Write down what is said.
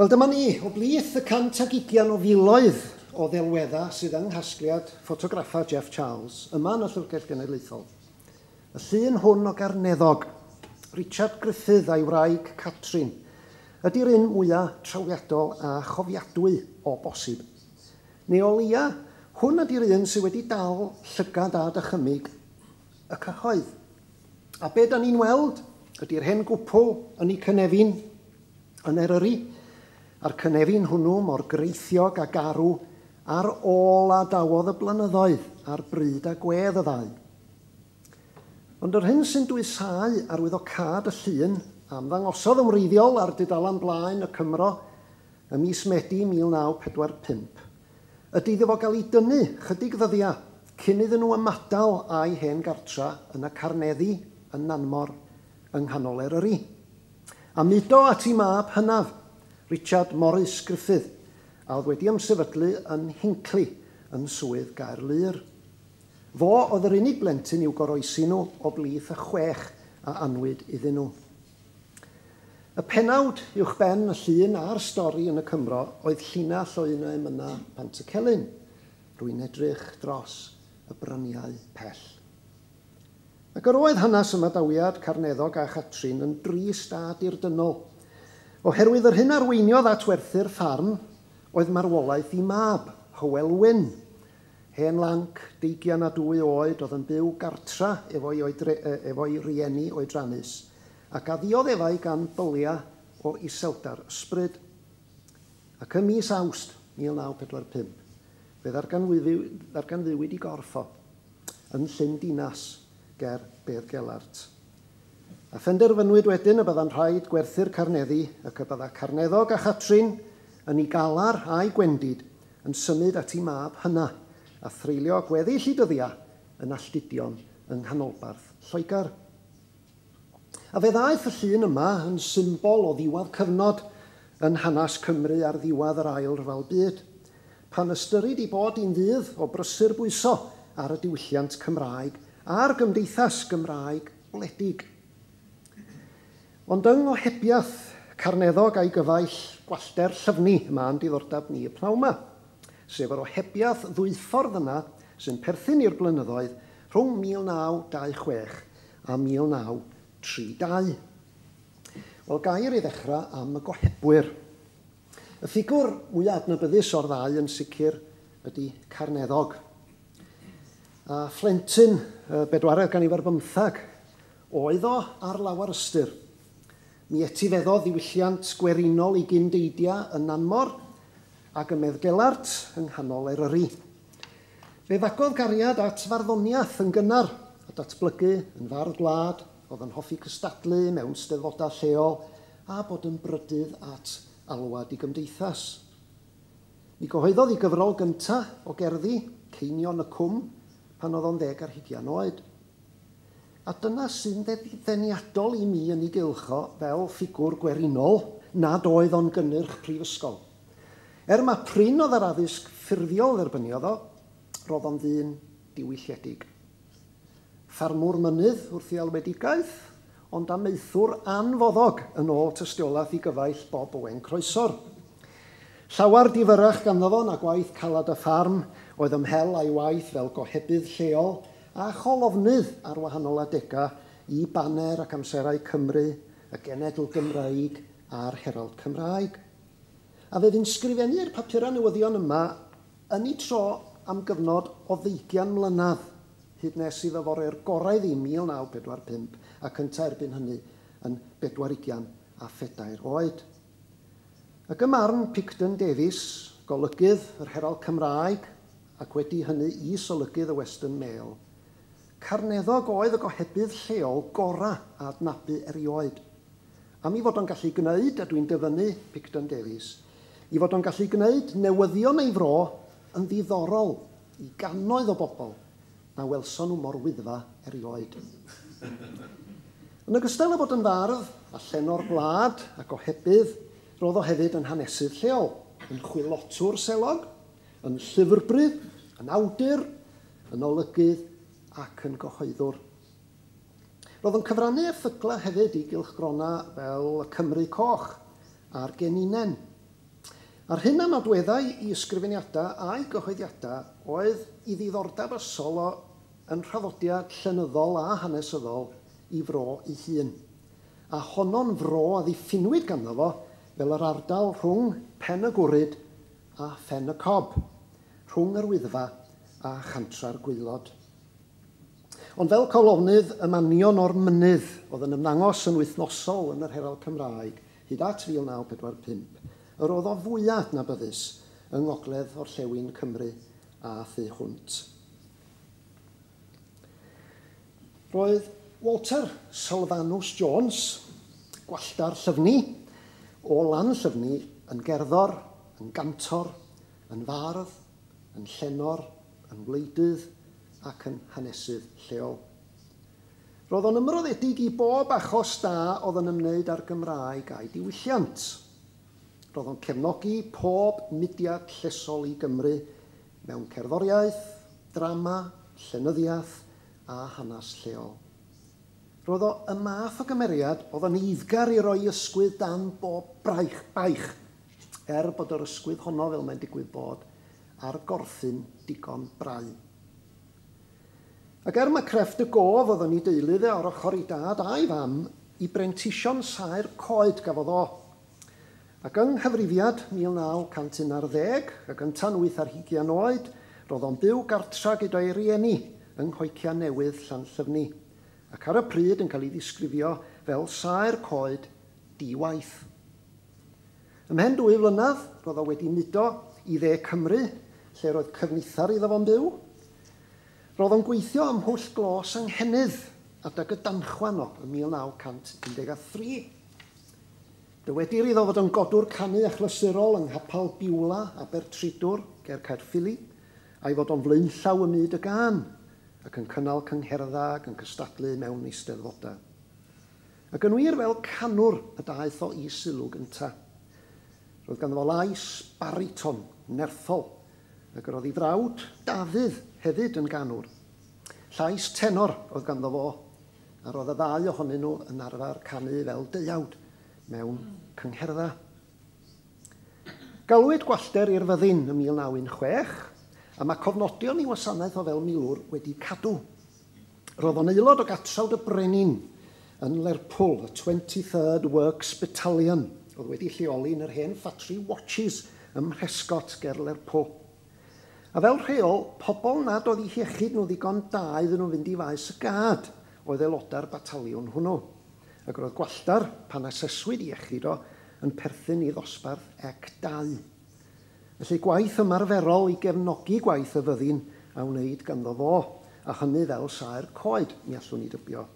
Wel, dyma ni, o blith y 120 o filoedd o ddelweddau sydd yng nghasgliad ffotograffa Jeff Charles, yma yn y Llyfrgell Genedlaethol. Y llun hwn o Carneddog, Richard Griffith a'i wraig Catrin, ydy'r un mwyaf trawiadol a chofiadwy o bosib. Neu o leia, hwn ydy'r un sydd wedi dal llygad a dychymig y cyhoedd. A be da ni'n weld ydy'r hen gwpl yn ei cynefin yn Eryri, a'r cynefin hwnnw mor greithiog a garw ar ôl a dawodd y blynyddoedd a'r bryd a gwedd y ddau. Ond yr hyn sy'n dwysau ar wyddocad y llun am ddangosodd ymreiddiol ar dudalan blaen y Cymro ym mis Medi 1945 ydy iddo fo gael ei dynnu chydig ddyddiau cyn iddyn nhw ymadal a'u hen gartra yn y Carneddi yn Nanmor yng nghanol Eryri. A mudo at ei mab hynaf, Richard Morris Griffith, a oedd wedi ymsefydlu yn Hinckley yn swydd Gaerlur. Fo oedd yr unig blentyn i'w goroesi nhw o blith y 6 a anwyd iddyn nhw. Y penawd uwch ben y llun a'r stori yn y Cymro oedd llinell o un o emynau Pantycelyn, rwy'n edrych dros y bryniau pell. Ac yr oedd hanes y Madawiad Carneddog a Catrin yn drist a dirdynol, oherwydd yr hyn arweiniodd at werthu'r ffarm oedd marwolaeth ei mab, Hywelwyn, hen lanc 22 oed oedd yn byw gartra efo'i rieni oedrannus, ac addiodd efau gan byliau o iseldar ysbryd. Ac ym mis Awst 1945, fe ddarganfuwyd i gorffo yn Llyndinas ger Bedd Gelart. A phenderfynwyd wedyn y bydda'n rhaid gwerthu'r Carneddi ac y bydda Carneddog a Catrin yn ei galar a'i gwendid yn symud at ei mab hynna a threulio gweddill ei dyddiau yn alltudion yng nghanolbarth Lloegr. A fe ddaeth y llun yma yn symbol o ddiwedd cyfnod yn hanes Cymru ar ddiwedd yr ail Ryfel Byd, pan ystyrid i bod i'n ddydd o brysur bwyso ar y diwylliant Cymraeg a'r gymdeithas Gymraeg wledig. Ond yng Gohebiaeth Carneddog a'i gyfaill Gwallter Llyfni yma'n diddordeb ni y pnawn yma, sef yr ohebiaeth ddwyffordd yna sy'n perthyn i'r blynyddoedd rhwng 1926 a 1932. Wel, gair i ddechrau am y gohebwyr. Y ffigwr mwyaf adnabyddus o'r ddau yn sicr ydy Carneddog. A phlentyn 415 oedd o ar lawer ystyr. Mi etifeddodd ddiwylliant gwerinol i gymdeidiau yn Nanmor ac ym Medd Gelart yng nghanol Eryri. Fe ddagodd gariad at farddoniaeth yn gynnar a datblygu yn fardd gwlad, oedd yn hoffi cystadlu mewn steddfodau lleol a bod yn brydydd at alwad i gymdeithas. Mi gyhoeddodd i gyfrol gyntaf o gerddi, Ceinion y Cwm, pan oedd o'n 20 oed. A dyna sy'n ddeniadol i mi yn ei gylcho fel ffigwr gwerinol nad oedd o'n gynnyrch prifysgol. Mae prin oedd yr addysg ffurfiol dderbyniodd o, roedd o'n ddyn diwylliedig. Ffarmwr mynydd wrth i alwedigaeth, ond amaethwr anfoddog yn ôl tystiolaeth i gyfaill Bob Owen Croesor. Llawar difyrach ganddo fo na gwaith calad y ffarm oedd ymhel a'i waith fel gohebydd lleol a cholofnydd ar wahanol adegau i baner ac amserau Cymru, y Genedl Gymraeg a'r Herald Cymraeg. A fe fy'n sgrifennu'r papurau newyddion yma yn ei tro am gyfnod o 20 mlynedd, hyd nes i ddyfori'r gorau i 1945 ac yntau erbyn hynny yn 40 a 4 oed. Ac ymarn Picton Davies, golygydd yr Herald Cymraeg ac wedi hynny i solygydd y Western Mail, Carneddog oedd y gohebydd lleol gorau a adnabu erioed. Am i fod o'n gallu gwneud, a dwi'n dyfynnu Picton Davies, i fod o'n gallu gwneud newyddion ei fro yn ddiddorol i gannoedd o bobl na welson nhw mor wyddfa erioed. Yn ogystal â bod yn fardd a llenor gwlad a gohebydd, roedd o hefyd yn hanesydd lleol, yn chwilotwr selog, yn llyfrbrydd, yn awdur, yn olygydd ac yn gyhoeddwr. Roedd yn cyfrannu erthyglau hefyd i gylchgrona fel y Cymru Coch a'r Geninen, A'r hyn am adweddau i ysgrifeniadau a'i gyhoeddiadau oedd i ddiddordeb ysol o yn traddodiad llenyddol a hanesyddol i fro ei hun. A honno'n fro a ddiffinwyd ganddo fo fel yr ardal rhwng Pen y Gwryd a Phen y Cob, rhwng yr Wyddfa a chantra'r Gwaelod. Ond fel colofnydd y manion o'r mynydd oedd yn ymddangos yn wythnosol yn yr Herald Cymraeg hyd at 1945, yr oedd o fwyaf adnabyddus yng ngogledd orllewin Cymru a thu hwnt. Roedd Walter Sylvanus Jones, gwalltar Llyfni, o lan Llyfni, yn gerddor, yn gantor, yn fardd, yn llenor, yn wleidydd ac yn hanesydd lleol. Roedd o'n ymroddedig i bob achos da oedd yn ymwneud â'r Gymraeg a'i diwylliant. Roedd o'n cefnogi pob mudiad llesol i Gymru mewn cerddoriaeth, drama, llenyddiaeth a hanes lleol. Roedd o y math o gymeriad oedd yn eiddgar i roi ysgwydd dan bob baich, bod yr ysgwydd honno fel mae'n digwydd bod, ar gorffin digon brau. Ac mae crefft y gof oedd yn ei deulu o'r ochr i dad a'i fam i brentision saer coed gafodd o. Ac yng nghyfrifiad 1911 ac yn tan 8 oed, roedd o'n byw gartra gyda'i rieni yng Nghoecia Newydd, Llanllyfni, ac ar y pryd yn cael ei ddisgrifio fel saer coed di-waith. Ymhen 2 flynedd, roedd o wedi mudo i dde Cymru, lle roedd cyfnithar iddo fo'n byw. Roedd o'n gweithio ym Mhwll Glos yng Nghennydd adag y danchwan o yn 1913. Dywedir iddo fod yn godwr canu achlysurol yng Nghapal Biwla, Abertridwr, ger Caerffili, a'i fod o'n flaenllaw y myd y gân, ac yn cynnal cyngherdda ac yn cystadlu mewn eisteddfodau. Ac yn wir fel canwr y daeth o i sylw gyntaf. Roedd ganddo fo lais bariton, nerthol, ac roedd ei frawd, Dafydd, hefyd yn ganwr. Llais tenor oedd ganddo fo, a roedd y 2 ohonyn nhw yn arfer canu fel deuawd mewn cyngherdda. Galwyd Gwallter i'r fyddin ym 1916, a mae cofnodion i wasanaeth o fel milwr wedi cadw. Roedd o'n aelod o gatrawd y brenin yn Lerpwl, y 23rd Works Battalion, oedd wedi lleoli yn yr hen ffatri watches ym Mhrescott ger Lerpwl. A fel rheol, pobl nad oedd eu hiechyd nhw ddigon da iddyn nhw fynd i faes y gad oedd aelodau'r bataliwn hwnnw. Ac roedd Gwallter, pan aseswyd iechyd o, yn perthyn i ddosbarth ec 2. Felly gwaith ymarferol i gefnogi gwaith y fyddin a wneud ganddo fo, a hynny fel saer coed, mi allwn ni dybio.